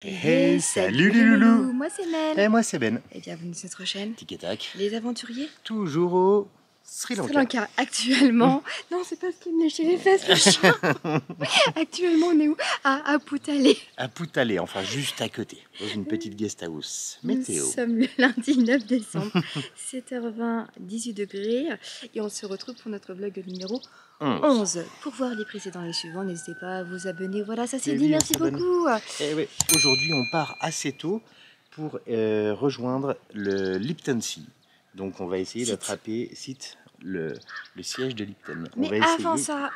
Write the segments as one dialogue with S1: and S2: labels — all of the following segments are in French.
S1: Hey, salut les loulous.
S2: Moi c'est Mel.
S1: Et moi c'est Ben.
S2: Et bienvenue sur notre chaîne.
S1: Tic et tac.
S2: Les aventuriers.
S1: Toujours au Sri Lanka.
S2: Sri Lanka. Actuellement. Non, c'est pas ce qui me léchait les fesses, le chat. Actuellement, on est où? À Putale.
S1: À Putale, enfin juste à côté, dans une petite guest house. Météo.
S2: Nous sommes le lundi 9 décembre. 7h20, 18 degrés. Et on se retrouve pour notre vlog numéro 11. Pour voir les précédents et les suivants, n'hésitez pas à vous abonner. Voilà, ça c'est dit. Merci beaucoup.
S1: Et oui, aujourd'hui, on part assez tôt pour rejoindre le Lipton Sea. Donc, on va essayer d'attraper le siège de Lipton.
S2: Mais avant ça,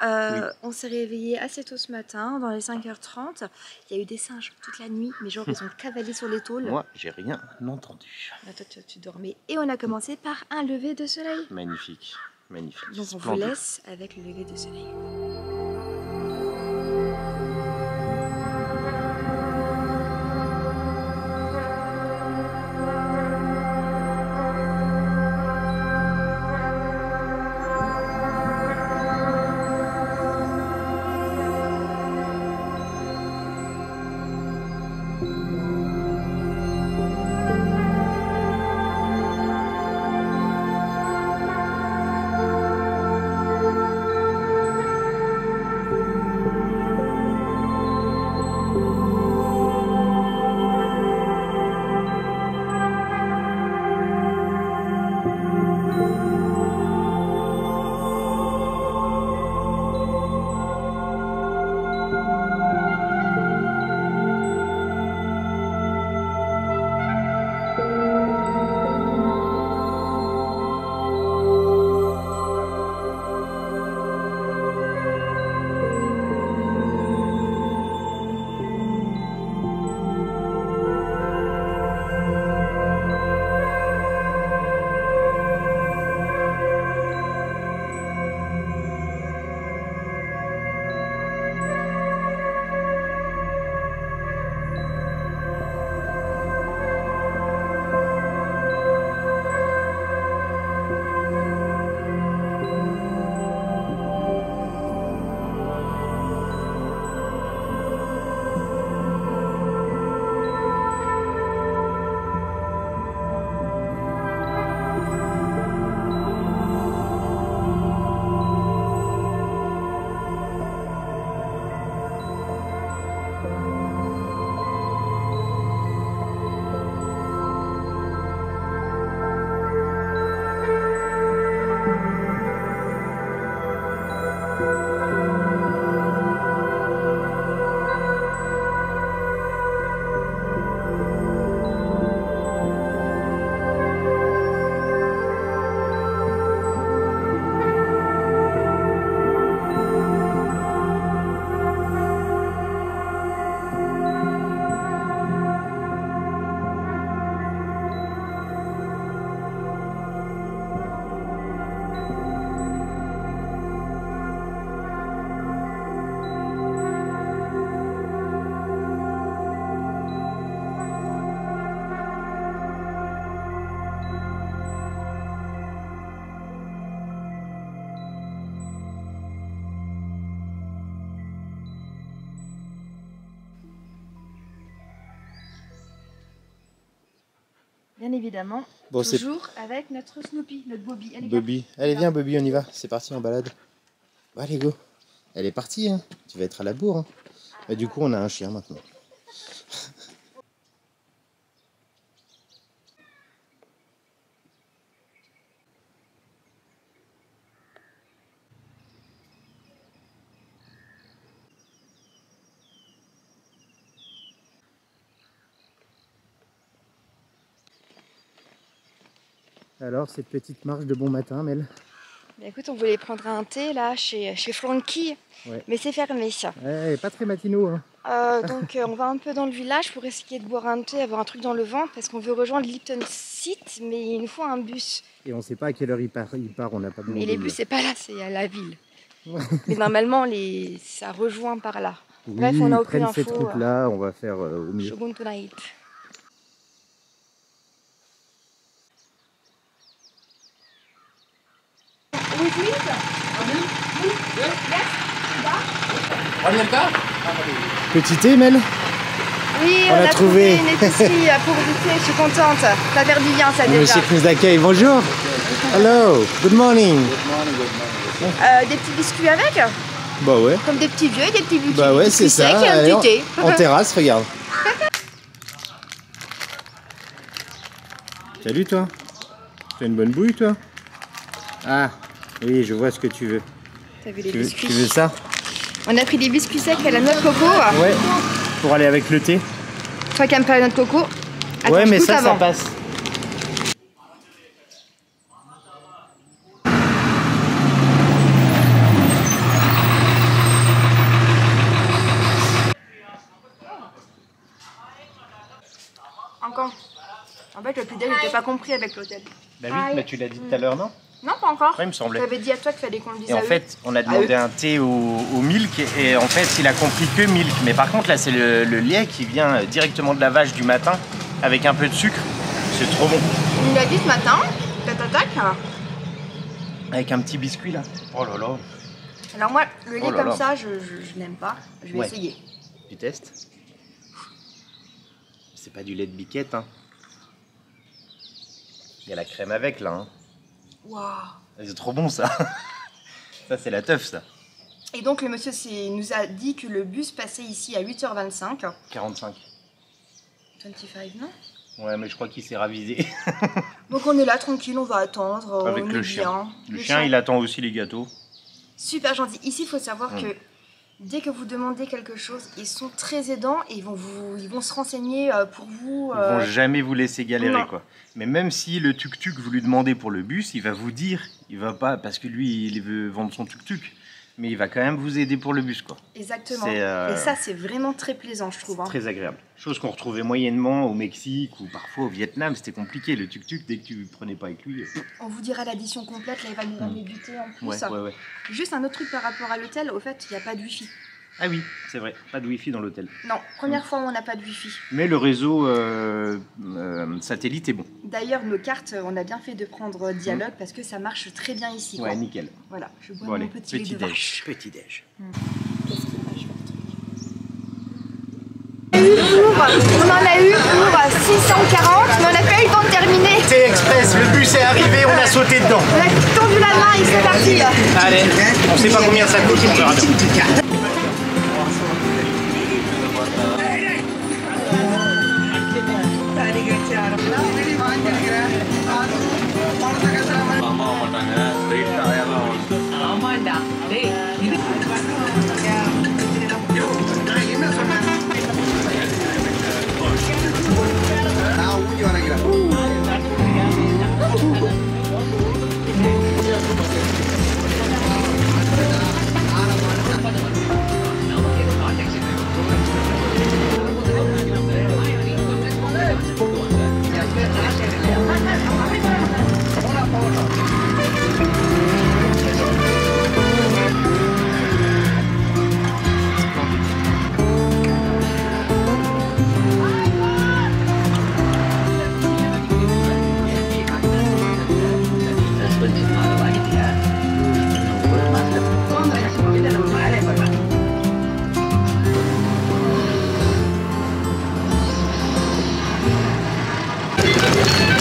S2: on s'est réveillé assez tôt ce matin, dans les 5h30. Il y a eu des singes toute la nuit, mais genre ils ont cavalé sur les tôles.
S1: Moi, j'ai rien entendu.
S2: Là, toi, tu dormais. Et on a commencé par un lever de soleil.
S1: Magnifique, magnifique.
S2: Donc on vous laisse avec le lever de soleil. Bien évidemment, bon, toujours avec notre Snoopy, notre Bobby. Allez,
S1: Bobby. Allez, viens Bobby, on y va. C'est parti en balade. Bon, allez, go. Elle est partie, hein. Tu vas être à la bourre. Hein. Et du coup, on a un chien maintenant. Alors, cette petite marche de bon matin, Mel?
S2: Bah écoute, on voulait prendre un thé là chez Frankie, mais c'est fermé ça.
S1: Ouais, pas très matinaux. Hein.
S2: Donc on va un peu dans le village pour essayer de boire un thé, avoir un truc dans le ventre, parce qu'on veut rejoindre Lipton Sea, mais il nous faut un bus.
S1: Et on ne sait pas à quelle heure il part, on n'a pas de.
S2: Mais les bus, c'est pas là, c'est à la ville. Mais normalement, ça rejoint par là.
S1: Oui,
S2: bref, on a aucune info.
S1: Cette route-là, on va faire au mieux.
S2: Shogun tonight.
S1: Petit thé, Mel?
S2: Oui,
S1: on a trouvé
S2: une épicerie pour goûter, je suis contente. Ça fait du bien ça déjà.
S1: Monsieur qui nous accueille, bonjour. Hello, good morning.
S2: Des petits biscuits avec?
S1: Bah ouais.
S2: Comme des petits vieux et des petits biscuits.
S1: Bah ouais, c'est ça.
S2: Et un petit thé.
S1: En terrasse, regarde. Salut toi. Tu as une bonne bouille toi? Ah, oui, je vois ce que tu veux.
S2: T'as vu les biscuits?
S1: Tu veux ça?
S2: On a pris des biscuits secs à la noix de coco.
S1: Ouais, pour aller avec le thé.
S2: Toi qui aimes pas la noix de coco. Attends,
S1: ouais, mais ça,
S2: avant.
S1: ça passe.
S2: Encore. En fait, le petit-déj n'était pas compris avec l'hôtel.
S1: Bah oui, mais tu l'as dit tout à l'heure, non?
S2: Non, pas encore.
S1: Ouais, il me semblait.
S2: J'avais dit à toi qu'il fallait qu'on le dise.
S1: Et en fait, on a demandé un thé au milk et en fait, il a compris que milk. Mais par contre, là, c'est le lait qui vient directement de la vache du matin avec un peu de sucre. C'est trop bon.
S2: Il nous l'a dit ce matin. Tac.
S1: Avec un petit biscuit là. Oh là là.
S2: Alors moi, le lait comme ça, je n'aime pas. Je vais essayer.
S1: Tu testes? C'est pas du lait de biquette, hein. Il y a la crème avec là, hein.
S2: Waouh.
S1: C'est trop bon ça. Ça c'est la teuf ça.
S2: Et donc le monsieur nous a dit que le bus passait ici à 8h25.
S1: 45.
S2: 25, non?
S1: Ouais, mais je crois qu'il s'est ravisé.
S2: Donc on est là tranquille, on va attendre.
S1: Avec le chien. Le chien il attend aussi les gâteaux.
S2: Super gentil. Ici il faut savoir que dès que vous demandez quelque chose, ils sont très aidants et ils vont se renseigner pour vous.
S1: Ils vont jamais vous laisser galérer quoi. Mais même si le tuk-tuk vous lui demandez pour le bus, il va vous dire, il va pas parce que lui il veut vendre son tuk-tuk, mais il va quand même vous aider pour le bus quoi.
S2: Exactement. Et ça c'est vraiment très plaisant je trouve.
S1: Très agréable. Chose qu'on retrouvait moyennement au Mexique ou parfois au Vietnam, c'était compliqué le tuk-tuk dès que tu prenais pas avec lui.
S2: On vous dira l'addition complète, là il va nous ramener du thé en plus.
S1: Ouais.
S2: Juste un autre truc par rapport à l'hôtel, au fait il n'y a pas de wifi.
S1: Ah oui, c'est vrai, pas de wifi dans l'hôtel.
S2: Non, première fois où on n'a pas de wifi.
S1: Mais le réseau satellite est bon.
S2: D'ailleurs, nos cartes, on a bien fait de prendre Dialogue parce que ça marche très bien ici.
S1: Ouais, nickel.
S2: Voilà, je bois mon petit lait de vache.
S1: Petit déj.
S2: On en a eu pour 640, mais on n'a pas eu le temps de terminer.
S1: C'est express, le bus est arrivé, on a sauté dedans.
S2: On a tendu la main et c'est parti.
S1: Allez, on sait pas combien ça coûte, on verra bien.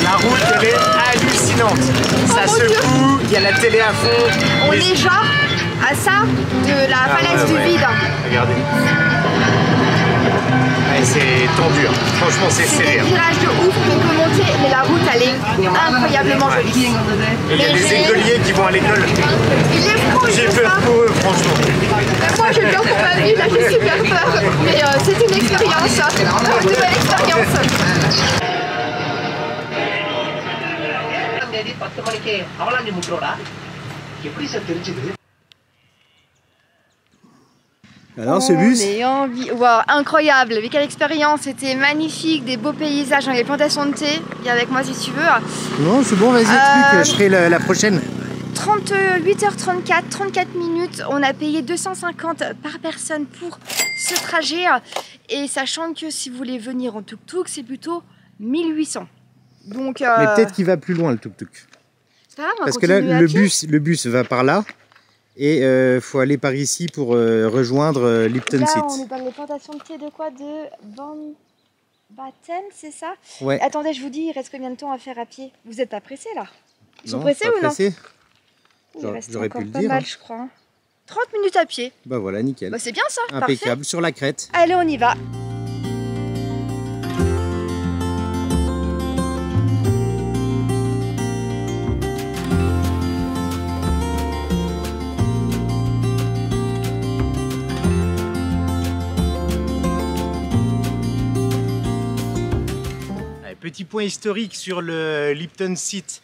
S1: La route, elle est hallucinante. Ça secoue, il y a la télé à fond.
S2: On est genre à ça de la falaise du vide.
S1: Regardez. Ouais, c'est tendu, hein. Franchement c'est serré.
S2: C'est des virages de ouf qu'on peut monter, mais la route elle est incroyablement jolie.
S1: Et il y a des écoliers qui vont à l'école. J'ai peur pour eux, franchement.
S2: Moi j'ai peur pour ma vie, là j'ai super peur. Mais c'est une expérience, une nouvelle expérience.
S1: Alors ce bus
S2: wow, incroyable, mais quelle expérience, c'était magnifique, des beaux paysages dans les plantations de thé. Viens avec moi si tu veux.
S1: Non, c'est bon, vas-y, je ferai la prochaine.
S2: 38h34, 34 minutes, on a payé 250 par personne pour ce trajet. Et sachant que si vous voulez venir en tuk-tuk, c'est plutôt 1800. Donc,
S1: mais peut-être qu'il va plus loin le tuk-tuk.
S2: C'est pas grave, on va
S1: parce que là,
S2: continuer
S1: le bus va par là. Et faut aller par ici pour rejoindre Lipton Seat.
S2: Là, on est dans les plantations de thé de quoi? De Batten, c'est ça?
S3: Ouais.
S2: Attendez, je vous dis, il reste combien de temps à faire à pied? Vous êtes pas pressés là? Ils sont
S3: Non,
S2: pressés
S3: pas
S2: ou non?
S3: pressé.
S2: Il reste
S3: J'aurais pu
S2: encore
S3: le
S2: pas
S3: dire.
S2: mal, je crois. Hein. 30 minutes à pied.
S3: Bah voilà, nickel.
S2: Bah c'est bien ça,
S3: Impeccable,
S2: parfait.
S3: sur la crête.
S2: Allez, on y va.
S1: Petit point historique sur le Lipton site.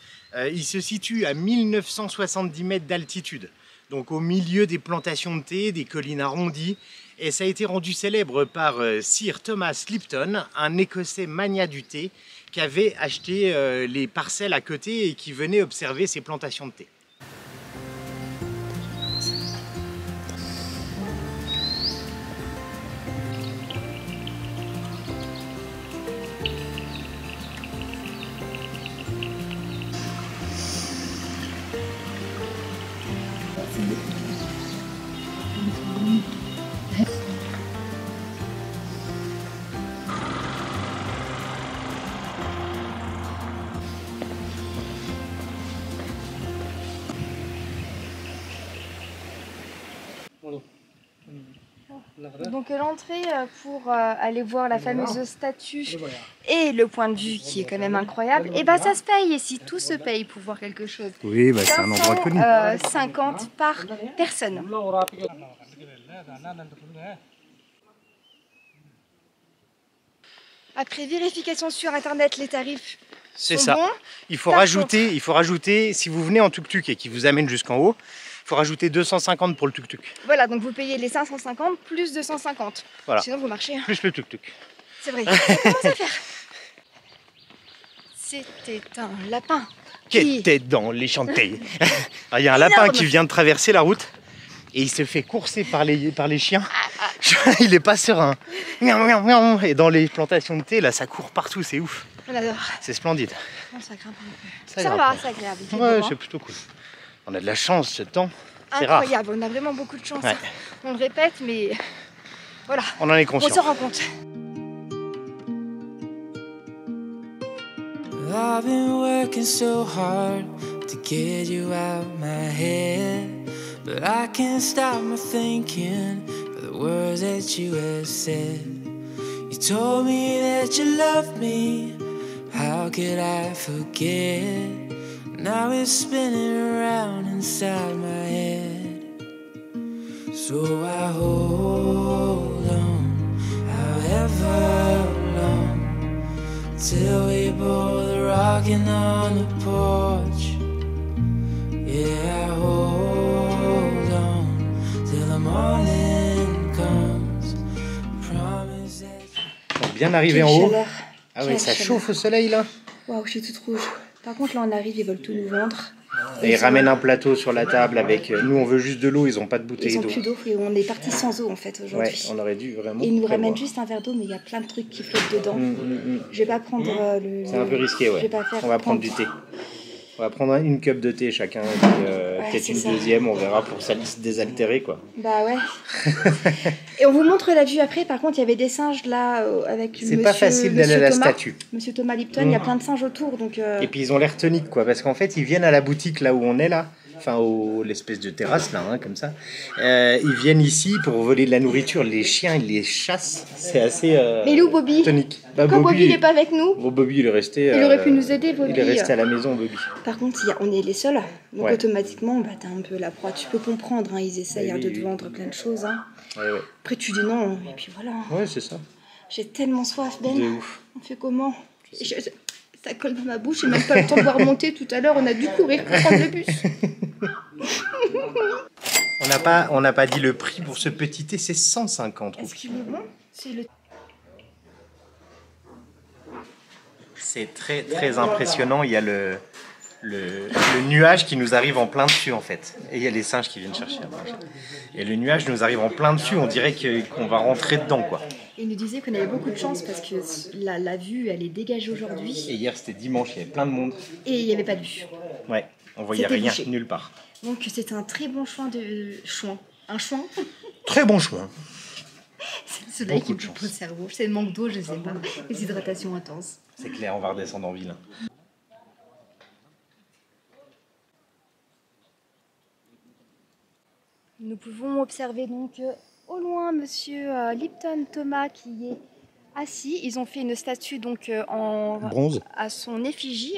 S1: Il se situe à 1970 mètres d'altitude, donc au milieu des plantations de thé, des collines arrondies. Et ça a été rendu célèbre par Sir Thomas Lipton, un Écossais magnat du thé, qui avait acheté les parcelles à côté et qui venait observer ces plantations de thé.
S2: Donc l'entrée pour aller voir la fameuse statue et le point de vue qui est quand même incroyable, et bah ça se paye ici, tout se paye pour voir quelque chose.
S3: Oui, bah c'est un endroit connu.
S2: 50 par personne. Après vérification sur internet, les tarifs
S1: C'est
S2: sont
S1: ça.
S2: bons.
S1: Il faut
S2: Par
S1: rajouter, si vous venez en tuk-tuk et qui vous amène jusqu'en haut, il faut rajouter 250 pour le tuk-tuk.
S2: Voilà, donc vous payez les 550 plus 250.
S1: Voilà.
S2: Sinon vous marchez. Hein.
S1: Plus le tuk-tuk.
S2: C'est vrai. Ça commence à faire. C'était un lapin.
S1: Qui était dans les champs de thé. Il y a un lapin qui vient de traverser la route et il se fait courser par les chiens. Il est pas serein. Et dans les plantations de thé, là, ça court partout, c'est ouf.
S2: On adore.
S1: C'est splendide.
S2: Non, ça grimpe un peu.
S1: Ça
S2: Ça
S1: grimpe.
S2: va, c'est agréable. Il fait
S1: Ouais,
S2: beau, hein.
S1: c'est plutôt cool. On a de la chance ce temps. C'est rare.
S2: Incroyable, on a vraiment beaucoup de chance.
S1: Ouais.
S2: On le répète, mais voilà,
S1: On en est
S2: on
S1: conscient.
S2: s'en rend compte.
S4: I've been working so hard to get you out my head, but I can't stop my thinking of the words that you have said. You told me that you loved me, how could I forget? Now it's spinning around inside my head. So I hold on, however long, till we both rocking on the porch. Yeah, I hold on till the morning comes. Promise that
S1: Donc, bien arrivé en haut.
S2: Chaleur.
S1: Ah oui,
S2: Quelle
S1: ça
S2: chaleur.
S1: chauffe au soleil là.
S2: Waouh, je suis toute rouge. Par contre, là, on arrive, ils veulent tout nous vendre.
S1: Et ils ramènent un plateau sur la table avec. Nous, on veut juste de l'eau, ils ont pas de
S2: Ils
S1: bouteille
S2: ont
S1: d'eau.
S2: plus d'eau et on est parti sans eau en fait
S1: Ouais,
S2: aujourd'hui.
S1: on aurait dû vraiment.
S2: Et ils nous ramènent
S1: prévoir.
S2: juste un verre d'eau, mais il y a plein de trucs qui flottent dedans. Je vais pas prendre le.
S1: C'est un peu risqué, ouais.
S2: Je vais pas faire
S1: On va prendre du thé. On va prendre une cup de thé chacun, et puis peut-être
S2: c'est
S1: une
S2: ça.
S1: deuxième, on verra pour se désaltérer quoi.
S2: Bah ouais. Et on vous montre la vue après. Par contre, il y avait des singes là avec.
S1: C'est pas facile d'aller à la statue.
S2: Monsieur Thomas Lipton, il y a plein de singes autour, donc.
S1: Et puis ils ont l'air toniques quoi, parce qu'en fait ils viennent à la boutique là où on est là, enfin l'espèce de terrasse là, hein, comme ça. Ils viennent ici pour voler de la nourriture, les chiens ils les chassent, c'est assez
S2: Mais il est où Bobby?
S1: tonique. Bah,
S2: Comme Bobby, il est pas avec nous.
S1: Bon, Bobby il est resté.
S2: Il aurait pu nous aider, Bobby.
S1: Il est resté à la maison Bobby.
S2: Par contre, on est les seuls, donc
S1: Ouais.
S2: automatiquement, bah, t'as un peu la proie. Tu peux comprendre, hein, ils essayent
S1: Oui,
S2: de
S1: oui,
S2: te
S1: oui.
S2: vendre plein de choses. Hein.
S1: Ouais.
S2: Après, tu dis non, et puis voilà.
S1: Ouais, c'est ça.
S2: J'ai tellement soif, Ben.
S1: De ouf.
S2: On fait comment? Ça colle dans ma bouche, j'ai même pas le temps de voir remonter. Tout à l'heure, on a dû courir pour prendre le bus.
S1: On n'a pas dit le prix pour ce petit thé, c'est 150
S2: Est-ce
S1: roupies.
S2: qu'il est bon? C'est le...
S1: C'est très très impressionnant, il y a le nuage qui nous arrive en plein dessus en fait. Et il y a les singes qui viennent chercher à manger. Et le nuage nous arrive en plein dessus, on dirait qu'on va rentrer dedans quoi.
S2: Il nous disait qu'on avait beaucoup de chance parce que la vue, elle est dégagée aujourd'hui.
S1: Et hier c'était dimanche, il y avait plein de monde.
S2: Et il n'y avait pas de vue.
S1: Ouais, on voyait
S2: C'était
S1: rien,
S2: bouché.
S1: nulle part.
S2: Donc c'est un très bon choix de... Chouin. Un chouin.
S1: Très bon choix.
S2: C'est le soleil qui coupe au cerveau. C'est le manque d'eau, je sais pas. Les hydratations intenses.
S1: C'est clair, on va redescendre en ville.
S2: Nous pouvons observer donc au loin Monsieur Lipton Thomas qui est assis. Ils ont fait une statue donc en
S1: bronze
S2: à son effigie.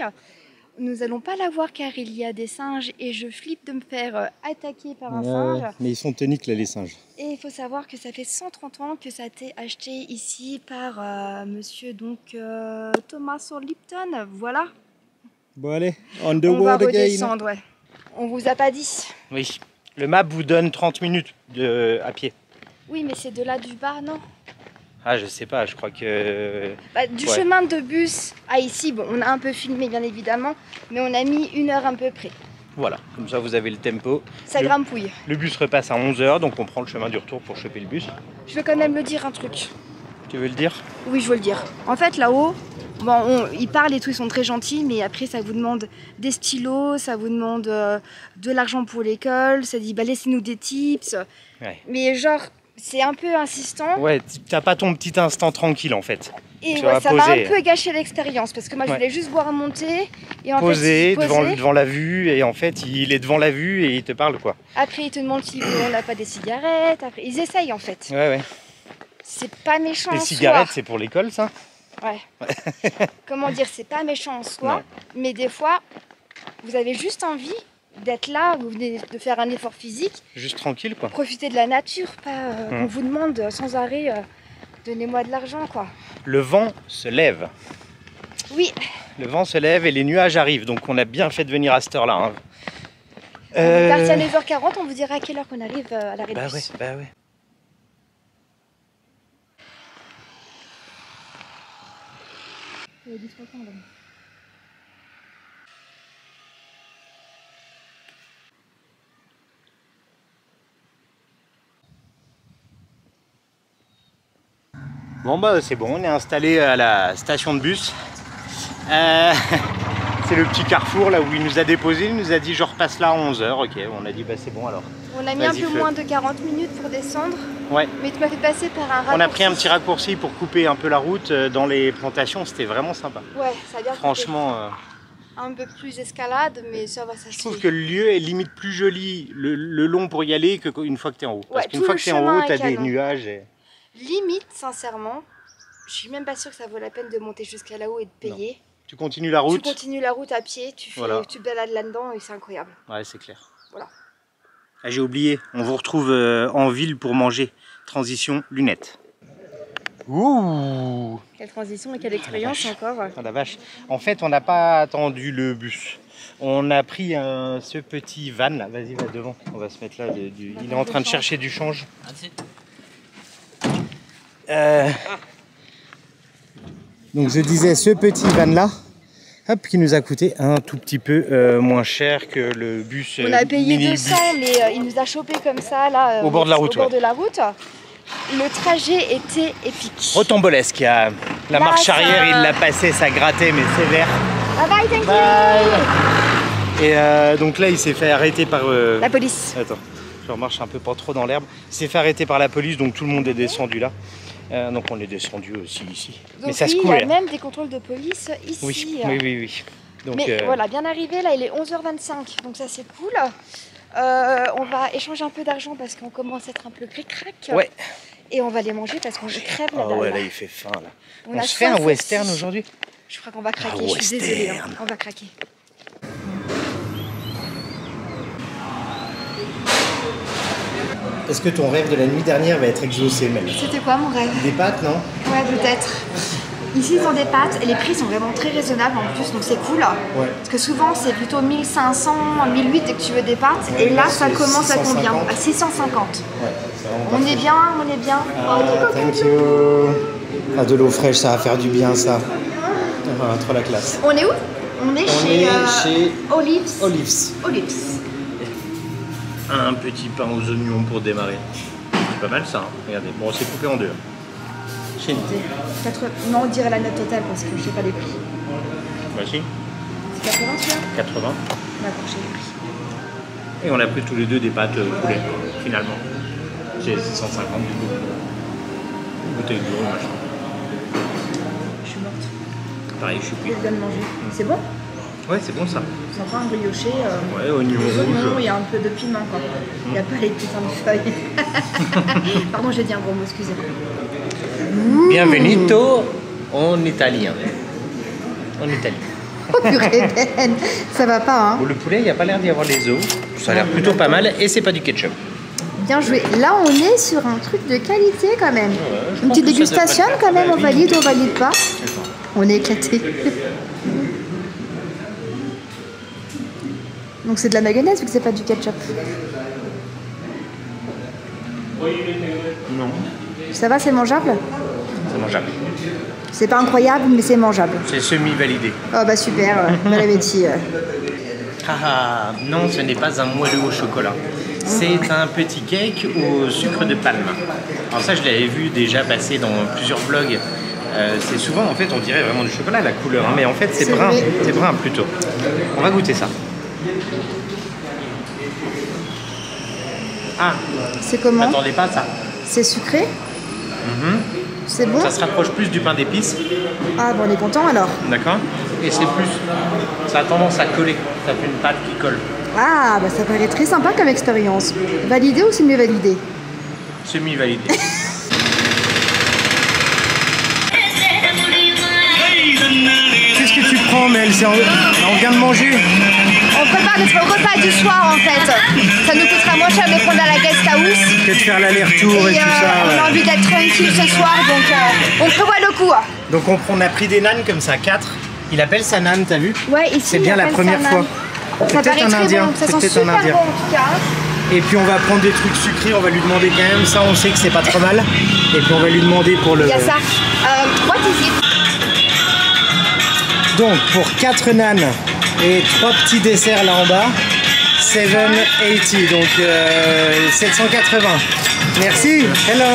S2: Nous n'allons pas la voir car il y a des singes et je flippe de me faire attaquer par un singe.
S1: Mais ils sont toniques là, les singes.
S2: Et il faut savoir que ça fait 130 ans que ça a été acheté ici par Monsieur donc Thomas Lipton. Voilà.
S1: Bon allez, on the
S2: On va
S1: road again.
S2: redescendre, ouais. On vous a pas dit.
S1: Oui, le map vous donne 30 minutes à pied.
S2: Oui, mais c'est de là du bas, non?
S1: Ah, je sais pas, je crois que...
S2: Du chemin de bus à ici, bon, on a un peu filmé bien évidemment, mais on a mis 1 heure à peu près.
S1: Voilà, comme ça vous avez le tempo.
S2: Ça grimpouille.
S1: Le bus repasse à 11h, donc on prend le chemin du retour pour choper le bus.
S2: Je veux quand même le dire un truc.
S1: Tu veux le dire?
S2: Oui, je veux le dire. En fait, là-haut, bon, ils parlent et tout, ils sont très gentils, mais après, ça vous demande des stylos, ça vous demande de l'argent pour l'école, ça dit, bah laissez-nous des tips.
S1: Ouais.
S2: Mais genre, c'est un peu insistant.
S1: Ouais, t'as pas ton petit instant tranquille en fait.
S2: Et
S1: tu
S2: ouais,
S1: vas
S2: ça m'a un
S1: poser.
S2: peu gâché l'expérience, parce que moi, je voulais juste boire un monter. Et en
S1: Poser
S2: fait,
S1: devant la vue, et en fait, il est devant la vue et il te parle quoi.
S2: Après, ils te demandent si on n'a pas des cigarettes. Après, ils essayent en fait.
S1: Ouais, ouais.
S2: C'est pas méchant
S1: Les
S2: en
S1: cigarettes,
S2: soi.
S1: c'est pour l'école ça?
S2: Ouais. Comment dire, c'est pas méchant en soi,
S1: Non.
S2: mais des fois, vous avez juste envie d'être là, vous venez de faire un effort physique,
S1: Juste tranquille quoi.
S2: profiter de la nature, pas on vous demande sans arrêt, donnez-moi de l'argent quoi.
S1: Le vent se lève.
S2: Oui,
S1: Le vent se lève et les nuages arrivent, donc on a bien fait de venir à cette heure-là. Hein.
S2: on est parti à 9h40, on vous dira à quelle heure qu'on arrive à l'arrêt de
S1: Bah
S2: bus.
S1: ouais, bah ouais. Bon bah c'est bon, on est installé à la station de bus. C'est le petit carrefour là où il nous a déposé, il nous a dit je repasse là à 11h, ok, on a dit bah c'est bon alors.
S2: On a mis un
S1: Vas-y,
S2: peu
S1: feu.
S2: moins de 40 minutes pour descendre,
S1: Ouais,
S2: mais tu m'as fait passer par un raccourci.
S1: on a pris un petit raccourci pour couper un peu la route dans les plantations, c'était vraiment sympa.
S2: Ouais, ça a bien
S1: Franchement,
S2: coupé. Un peu plus escalade, mais ça va, ça
S1: je trouve que le lieu est limite plus joli le long pour y aller qu'une fois que tu es en haut. Parce
S2: Ouais,
S1: qu'une
S2: tout
S1: fois
S2: le
S1: que tu es en
S2: chemin
S1: haut, tu as
S2: est
S1: des
S2: canon.
S1: nuages. Et...
S2: Limite, sincèrement, je suis même pas sûre que ça vaut la peine de monter jusqu'à là-haut et de payer.
S1: Tu continues la route.
S2: Tu continues la route à pied, tu te balades là-dedans et c'est incroyable.
S1: Ouais, c'est clair.
S2: Voilà.
S1: Ah, j'ai oublié, on vous retrouve en ville pour manger. Transition lunettes. Ouh!
S2: Quelle transition et quelle expérience encore.
S1: Ah la vache. En fait, on n'a pas attendu le bus. On a pris ce petit van là. Vas-y, va devant. On va se mettre là. Il est en train de chercher du change. Donc je disais ce petit van là, hop, qui nous a coûté un tout petit peu moins cher que le bus.
S2: On a payé
S1: mini-bus.
S2: 200, mais il nous a chopé comme ça là.
S1: Au bord de la route,
S2: Au bord
S1: ouais.
S2: de la route. Le trajet était épique.
S1: Rocambolesque. La
S2: Là,
S1: marche arrière,
S2: ça-
S1: il l'a passé, ça grattait, mais sévère.
S2: Bye bye, thank you.
S1: Bye. Et donc là, il s'est fait arrêter par.
S2: La police.
S1: Attends, je remarche un peu pas trop dans l'herbe. Il s'est fait arrêter par la police, donc tout le monde est descendu là. Donc on est descendu aussi ici.
S2: Donc
S1: mais ça
S2: oui,
S1: se
S2: il y
S1: coulait.
S2: a même des contrôles de police ici.
S1: Oui, oui, oui, oui. Donc,
S2: Mais voilà, bien arrivé, là il est 11h25, donc ça c'est cool. On va échanger un peu d'argent parce qu'on commence à être un peu cric-crac.
S1: Ouais.
S2: Et on va les manger parce qu'on crève la
S1: Oh
S2: dalle.
S1: ouais, là il fait faim là.
S2: On
S1: On
S2: a
S1: se fait un
S2: soif
S1: western
S2: aussi.
S1: aujourd'hui?
S2: Je crois qu'on va craquer,
S1: Un
S2: je suis désolée, hein.
S1: western.
S2: On va craquer.
S1: Est-ce que ton rêve de la nuit dernière va être exaucé même?
S2: C'était quoi mon rêve?
S1: Des pâtes, non?
S2: Ouais, peut-être. Ici ils ont des pâtes et les prix sont vraiment très raisonnables en plus, donc c'est cool.
S1: Ouais.
S2: Parce que souvent c'est plutôt 1500, 1008 dès que tu veux des pâtes.
S1: Ouais,
S2: et là
S1: là,
S2: ça
S1: c'est
S2: commence à combien?
S1: 650.
S2: À 650.
S1: Ouais, c'est vraiment
S2: On
S1: parfait.
S2: est bien, on est bien.
S1: Ah, thank you. Ah, de l'eau fraîche, ça va faire du bien ça. Ah, trop la classe.
S2: On est où? On est chez Olives.
S1: Olives.
S2: Olives.
S1: Un petit pain aux oignons pour démarrer. C'est pas mal ça, hein. Regardez. Bon, c'est coupé en deux. Chez nous.
S2: Non, on dirait la note totale parce que je sais pas les prix.
S1: Voici.
S2: C'est 80 celui-là?
S1: 80.
S2: D'accord, j'ai les prix.
S1: Et on a pris tous les deux des pâtes poulet, finalement. J'ai 650 du coup. Bouteille d'eau, machin.
S2: Je suis morte.
S1: Pareil, je suis
S2: Je
S1: pris.
S2: viens de manger. C'est bon?
S1: Ouais, c'est bon ça.
S2: C'est enfin un brioché.
S1: Ouais, oignon
S2: Les oignons,
S1: rouge.
S2: il y a un peu de piment quoi. Il n'y a pas les putains de feuilles. Pardon, j'ai dit un gros mot, excusez-moi.
S1: Bienvenuto en italien. En Italie.
S2: Oh purée, Ben, ça va pas hein.
S1: Pour le poulet, il n'y a pas l'air d'y avoir les os. Ça a l'air plutôt pas mal et c'est pas du ketchup.
S2: Bien joué. Là, on est sur un truc de qualité quand même.
S1: je
S2: Une
S1: pense
S2: petite
S1: que ça
S2: dégustation
S1: devrait
S2: quand même,
S1: faire.
S2: on valide ou on valide pas. On est éclaté. Donc c'est de la mayonnaise vu que c'est pas du ketchup.
S1: Non,
S2: Ça va, c'est mangeable?
S1: c'est mangeable.
S2: C'est pas incroyable, mais c'est mangeable.
S1: C'est semi-validé.
S2: Oh bah super, bon appétit.
S1: Ah, non, ce n'est pas un moelleux au chocolat. C'est un petit cake au sucre de palme. Alors ça, je l'avais vu déjà passer dans plusieurs vlogs. C'est souvent, en fait, on dirait vraiment du chocolat, la couleur. Hein, mais en fait, c'est
S2: C'est
S1: brun.
S2: vrai.
S1: C'est brun plutôt. On va goûter ça. Ah,
S2: C'est comment?
S1: attendez pas à ça.
S2: C'est sucré? C'est bon?
S1: Ça se rapproche plus du pain d'épices.
S2: Ah bon, on est content alors.
S1: D'accord. Et c'est plus... Ça a tendance à coller. Ça fait une pâte qui colle.
S2: Ah bah ça paraît très sympa comme expérience. Validé ou semi-validé?
S1: Semi-validé. Qu'est-ce que tu prends, Mel? On vient de manger.
S2: On prépare notre repas du soir en fait. Ça nous coûtera moins cher de prendre à la guest house.
S1: Que de faire l'aller-retour et,
S2: Et
S1: tout ça.
S2: on a
S1: Ouais.
S2: envie d'être tranquille ce soir, donc on prévoit le coup.
S1: Donc on a pris des nanes comme ça, 4. Il appelle ça nan, t'as vu?
S2: Ouais, ici,
S1: C'est bien
S2: il
S1: la
S2: appelle
S1: première
S2: ça
S1: fois.
S2: nan.
S1: C'est
S2: Ça
S1: peut-être
S2: paraît
S1: un
S2: très
S1: indien.
S2: bon, ça
S1: C'est
S2: sent
S1: peut-être
S2: super
S1: un indien.
S2: bon en tout cas.
S1: Et puis on va prendre des trucs sucrés, on va lui demander quand même. Ça, on sait que c'est pas trop mal. Et puis on va lui demander pour le.
S2: Il y a ça. What is it?
S1: Donc pour 4 nanes et 3 petits desserts là en bas, 780, donc 780. Merci. Hello.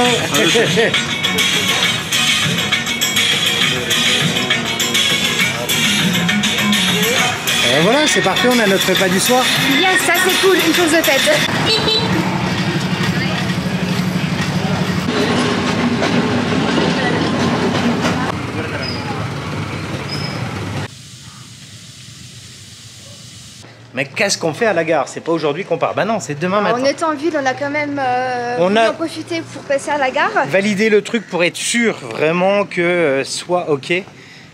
S1: Et voilà, c'est parfait, on a notre repas du soir.
S2: Yes, ça c'est cool, une chose de faite.
S1: Mais qu'est-ce qu'on fait à la gare? C'est pas aujourd'hui qu'on part. Bah non, c'est demain matin.
S2: En étant en ville, on a quand même
S1: On
S2: voulu
S1: a-
S2: en profiter pour passer à la gare.
S1: Valider le truc pour être sûr vraiment que soit ok.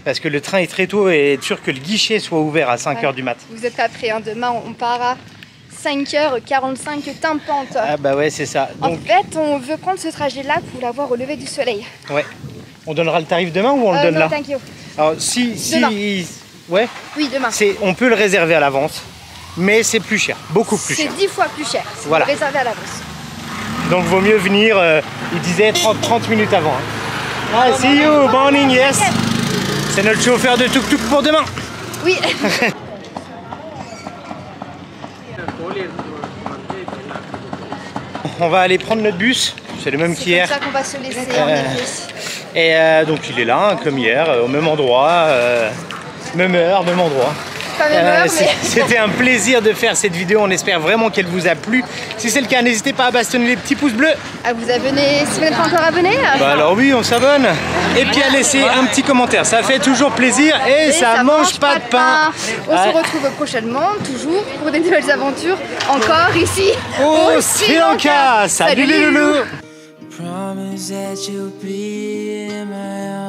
S1: Parce que le train est très tôt et être sûr que le guichet soit ouvert à 5h du mat.
S2: Vous êtes pas prêts, hein. Demain on part à 5h45 timpantes.
S1: Ah bah ouais, c'est ça.
S2: En
S1: Donc,
S2: fait, on veut prendre ce trajet-là pour l'avoir au lever du soleil.
S1: ouais. On donnera le tarif demain ou on le donne
S2: non,
S1: là?
S2: thank you.
S1: Alors si
S2: Demain.
S1: ouais,
S2: Oui, demain.
S1: on peut le réserver à l'avance, mais c'est plus cher, beaucoup plus
S2: C'est
S1: cher.
S2: 10 fois plus cher. C'est
S1: Voilà.
S2: réservé à l'avance.
S1: Donc vaut mieux venir, il disait 30 minutes avant. Hein. Ah, see you, morning, yes. C'est notre chauffeur de tuk-tuk pour demain.
S2: Oui.
S1: On va aller prendre notre bus, c'est le même
S2: C'est
S1: qu'hier.
S2: comme ça qu'on va se laisser en effet.
S1: Et donc il est là, hein, comme hier, au même endroit, même heure, même endroit.
S2: Pas même heure, mais...
S1: C'était un plaisir de faire cette vidéo, on espère vraiment qu'elle vous a plu. Si c'est le cas, n'hésitez pas à bastonner les petits pouces bleus.
S2: À vous abonner si vous n'êtes pas encore abonné.
S1: Bah alors oui, on s'abonne. Et puis à laisser un petit commentaire, ça fait toujours plaisir et ça mange pas de pain.
S2: On
S1: Ouais.
S2: se retrouve prochainement, toujours, pour des nouvelles aventures. Encore ici,
S1: Au Sri Lanka. Salut les loulous.
S4: Promise that you'll be in my